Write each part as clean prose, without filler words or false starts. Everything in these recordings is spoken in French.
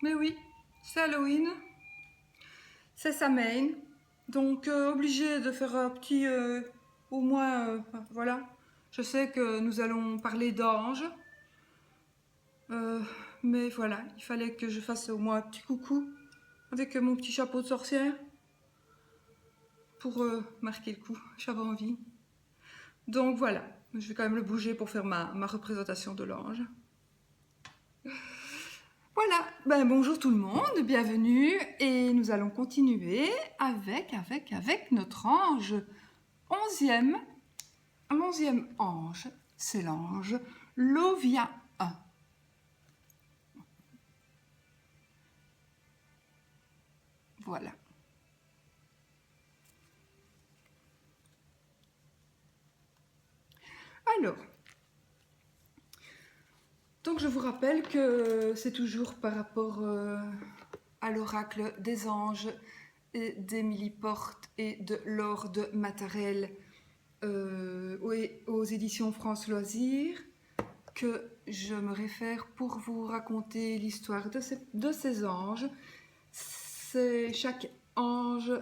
Mais oui, c'est Halloween, c'est Samhain, donc obligé de faire un petit, au moins, voilà. Je sais que nous allons parler d'anges, euh, mais voilà, il fallait que je fasse au moins un petit coucou avec mon petit chapeau de sorcière pour marquer le coup, j'avais envie. Donc voilà, je vais quand même le bouger pour faire ma représentation de l'ange. Voilà, ben bonjour tout le monde, bienvenue et nous allons continuer avec notre ange. Onzième, l'onzième ange, c'est l'ange Lovia 1. Voilà. Alors, donc je vous rappelle que c'est toujours par rapport à l'oracle des anges et d'Émilie Porte et de Laure de Matarel aux éditions France Loisirs que je me réfère pour vous raconter l'histoire de ces anges. C'est chaque ange,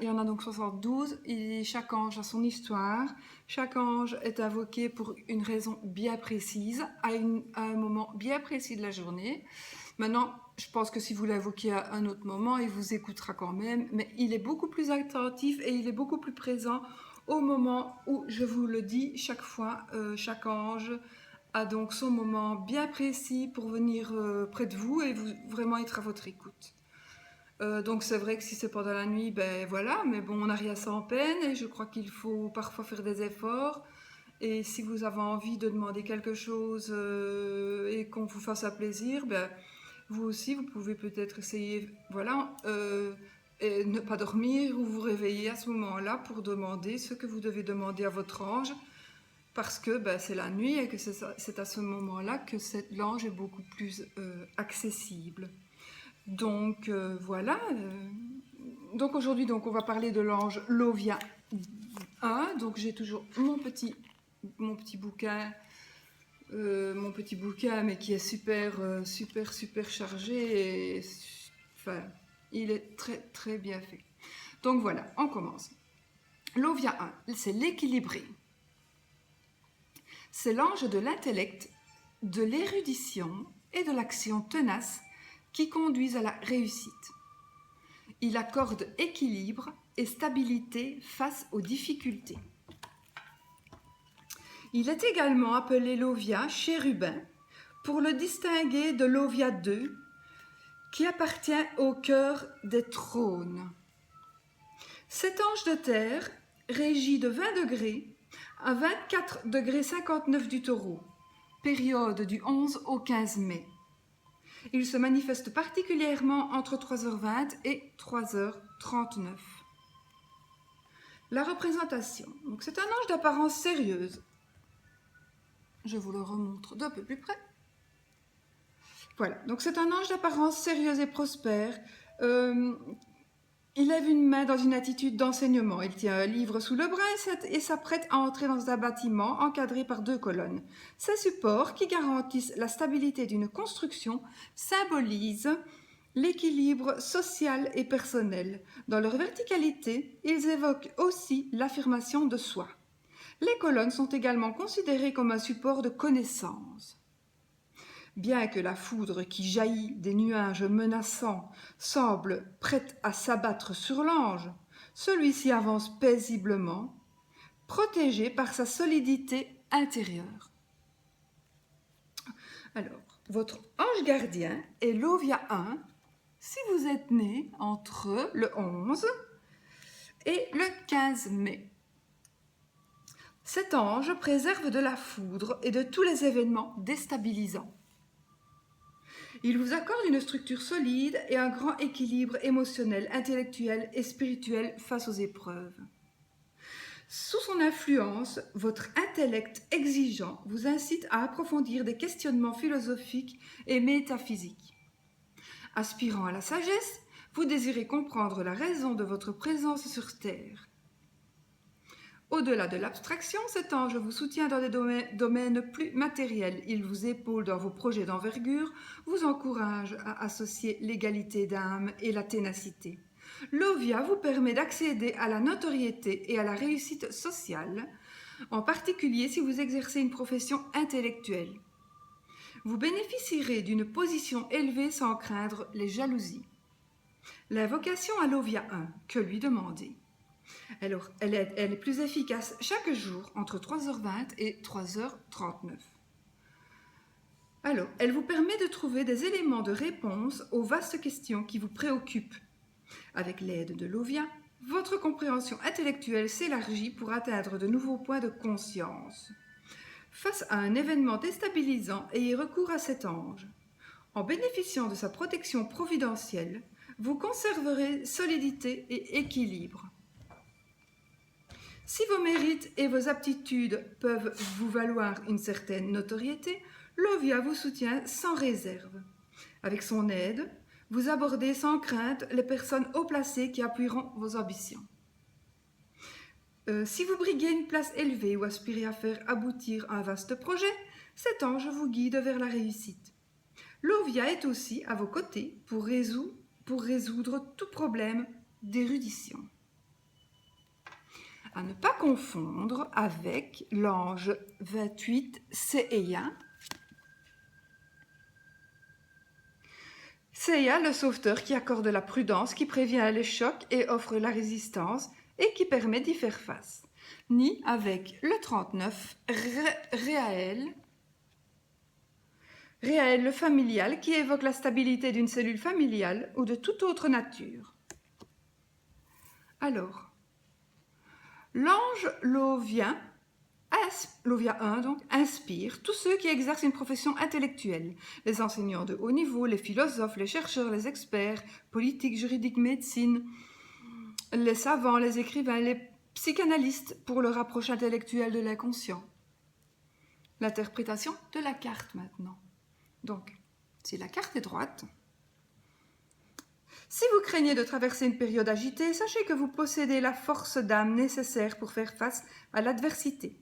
il y en a donc 72, et chaque ange a son histoire. Chaque ange est invoqué pour une raison bien précise, à un moment bien précis de la journée. Maintenant, je pense que si vous l'invoquez à un autre moment, il vous écoutera quand même, mais il est beaucoup plus attentif et il est beaucoup plus présent au moment où je vous le dis chaque fois. Chaque ange a donc son moment bien précis pour venir près de vous et vraiment être à votre écoute. Donc c'est vrai que si c'est pendant la nuit, ben voilà, mais bon, on n'a rien sans peine et je crois qu'il faut parfois faire des efforts. Et si vous avez envie de demander quelque chose et qu'on vous fasse un plaisir, ben vous aussi, vous pouvez peut-être essayer, voilà, et ne pas dormir ou vous réveiller à ce moment-là pour demander ce que vous devez demander à votre ange, parce que ben, c'est la nuit et que c'est à ce moment-là que l'ange est beaucoup plus accessible. Donc voilà. Donc aujourd'hui, donc, on va parler de l'ange Lovia 1. Donc j'ai toujours mon petit bouquin. Mon petit bouquin, mais qui est super chargé. Et, enfin, il est très bien fait. Donc voilà, on commence. L'Ovia 1, c'est l'équilibré. C'est l'ange de l'intellect, de l'érudition et de l'action tenace qui conduisent à la réussite. Il accorde équilibre et stabilité face aux difficultés. Il est également appelé Lovia chérubin pour le distinguer de Lovia 2 qui appartient au cœur des trônes. Cet ange de terre régit de 20 degrés à 24 degrés 59 du taureau, période du 11 au 15 mai. Il se manifeste particulièrement entre 3h20 et 3h39. La représentation. Donc c'est un ange d'apparence sérieuse. Je vous le remontre d'un peu plus près. Voilà, donc c'est un ange d'apparence sérieuse et prospère. Il lève une main dans une attitude d'enseignement. Il tient un livre sous le bras et s'apprête à entrer dans un bâtiment encadré par 2 colonnes. Ces supports, qui garantissent la stabilité d'une construction, symbolisent l'équilibre social et personnel. Dans leur verticalité, ils évoquent aussi l'affirmation de soi. Les colonnes sont également considérées comme un support de connaissance. Bien que la foudre qui jaillit des nuages menaçants semble prête à s'abattre sur l'ange, celui-ci avance paisiblement, protégé par sa solidité intérieure. Alors, votre ange gardien est l'Ovia 1 si vous êtes né entre le 11 et le 15 mai. Cet ange préserve de la foudre et de tous les événements déstabilisants. Il vous accorde une structure solide et un grand équilibre émotionnel, intellectuel et spirituel face aux épreuves. Sous son influence, votre intellect exigeant vous incite à approfondir des questionnements philosophiques et métaphysiques. Aspirant à la sagesse, vous désirez comprendre la raison de votre présence sur Terre. Au-delà de l'abstraction, cet ange vous soutient dans des domaines plus matériels. Il vous épaule dans vos projets d'envergure, vous encourage à associer l'égalité d'âme et la ténacité. L'Ovia vous permet d'accéder à la notoriété et à la réussite sociale, en particulier si vous exercez une profession intellectuelle. Vous bénéficierez d'une position élevée sans craindre les jalousies. L'invocation à l'Ovia 1, que lui demander? Alors, elle est plus efficace chaque jour entre 3h20 et 3h39. Alors, elle vous permet de trouver des éléments de réponse aux vastes questions qui vous préoccupent. Avec l'aide de l'Ovia, votre compréhension intellectuelle s'élargit pour atteindre de nouveaux points de conscience. Face à un événement déstabilisant, ayez recours à cet ange. En bénéficiant de sa protection providentielle, vous conserverez solidité et équilibre. Si vos mérites et vos aptitudes peuvent vous valoir une certaine notoriété, l'Ovia vous soutient sans réserve. Avec son aide, vous abordez sans crainte les personnes haut placées qui appuieront vos ambitions. Si vous briguez une place élevée ou aspirez à faire aboutir un vaste projet, cet ange vous guide vers la réussite. L'Ovia est aussi à vos côtés pour résoudre tout problème d'érudition. À ne pas confondre avec l'ange 28 Seiya. Seiya, le sauveteur qui accorde la prudence, qui prévient les chocs et offre la résistance et qui permet d'y faire face. Ni avec le 39 Réaël, le familial, qui évoque la stabilité d'une cellule familiale ou de toute autre nature. Alors, l'ange L'Ovia 1 donc, inspire tous ceux qui exercent une profession intellectuelle, les enseignants de haut niveau, les philosophes, les chercheurs, les experts, politiques, juridiques, médecine, les savants, les écrivains, les psychanalystes pour leur approche intellectuelle de l'inconscient. L'interprétation de la carte maintenant. Donc, si la carte est droite, si vous craignez de traverser une période agitée, sachez que vous possédez la force d'âme nécessaire pour faire face à l'adversité.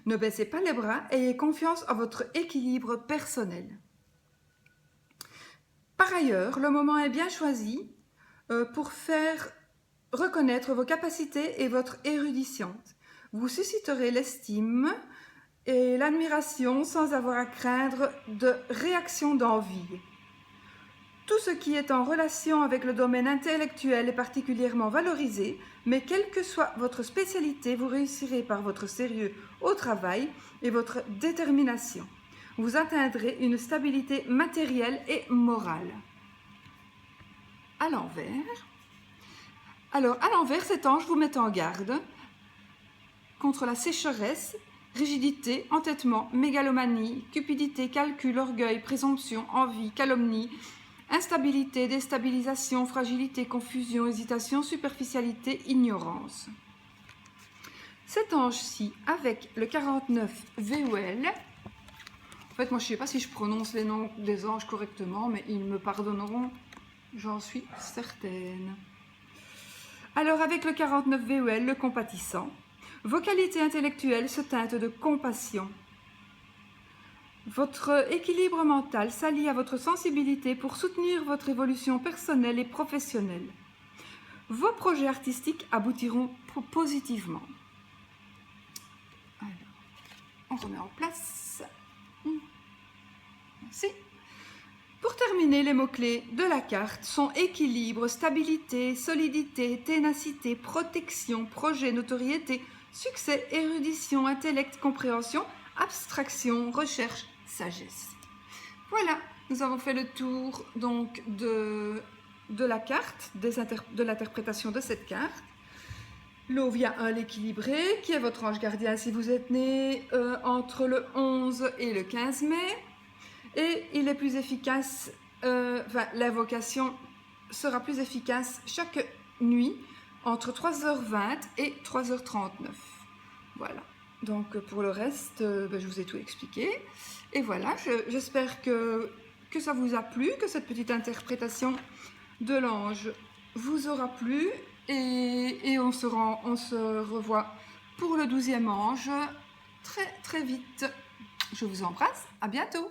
Ne baissez pas les bras et ayez confiance en votre équilibre personnel. Par ailleurs, le moment est bien choisi pour faire reconnaître vos capacités et votre érudition. Vous susciterez l'estime et l'admiration sans avoir à craindre de réactions d'envie. Tout ce qui est en relation avec le domaine intellectuel est particulièrement valorisé, mais quelle que soit votre spécialité, vous réussirez par votre sérieux au travail et votre détermination. Vous atteindrez une stabilité matérielle et morale. À l'envers. Alors, à l'envers, cet ange vous met en garde contre la sécheresse, rigidité, entêtement, mégalomanie, cupidité, calcul, orgueil, présomption, envie, calomnie, instabilité, déstabilisation, fragilité, confusion, hésitation, superficialité, ignorance. Cet ange-ci, avec le 49 VOL, en fait, moi je ne sais pas si je prononce les noms des anges correctement, mais ils me pardonneront, j'en suis certaine. Alors, avec le 49 VOL, le compatissant, vos qualités intellectuelles se teintent de compassion. Votre équilibre mental s'allie à votre sensibilité pour soutenir votre évolution personnelle et professionnelle. Vos projets artistiques aboutiront positivement. Alors, on remet en place. Merci. Pour terminer, les mots-clés de la carte sont équilibre, stabilité, solidité, ténacité, protection, projet, notoriété, succès, érudition, intellect, compréhension, abstraction, recherche, sagesse. Voilà, nous avons fait le tour donc de la carte, de l'interprétation de cette carte. L'Ovia 1, l'équilibré, qui est votre ange gardien si vous êtes né entre le 11 et le 15 mai. Et il est plus efficace, l'invocation sera plus efficace chaque nuit entre 3h20 et 3h39. Voilà. Donc pour le reste, je vous ai tout expliqué. Et voilà, j'espère que ça vous a plu, que cette petite interprétation de l'ange vous aura plu. Et on se revoit pour le 12e ange très très vite. Je vous embrasse, à bientôt!